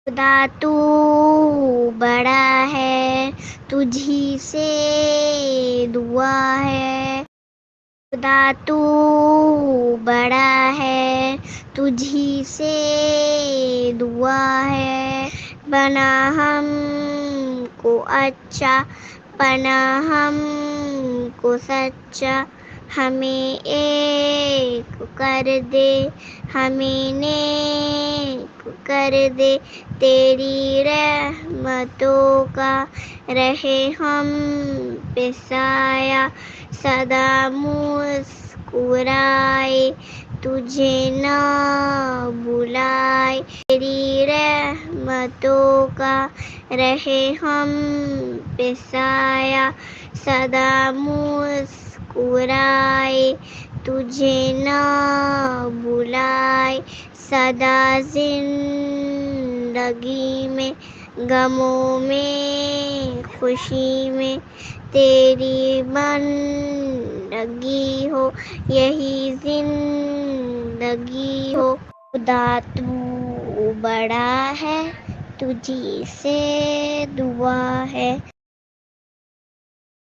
خدا تو بڑا ہے، تجھی سے دعا ہے، خدا تو بڑا ہے، تجھی سے دعا ہے، بنا ہم کو اچھا، بنا ہم کو سچا، ہمیں ایک کر دے، ہمیں نیک کر دے، تیری رحمتوں کا رہے ہم پہ سایہ، سدا مسکرائے، تجھے نہ بلائے، تیری رحمتوں کا رہے ہم پہ سایہ، سدا مسکرائے، تجھے نہ بلائے، سدا زندگی میں غموں میں خوشی میں تیری بندگی ہو، یہی زندگی ہو، خدا تو بڑا ہے، تجھی سے دعا ہے۔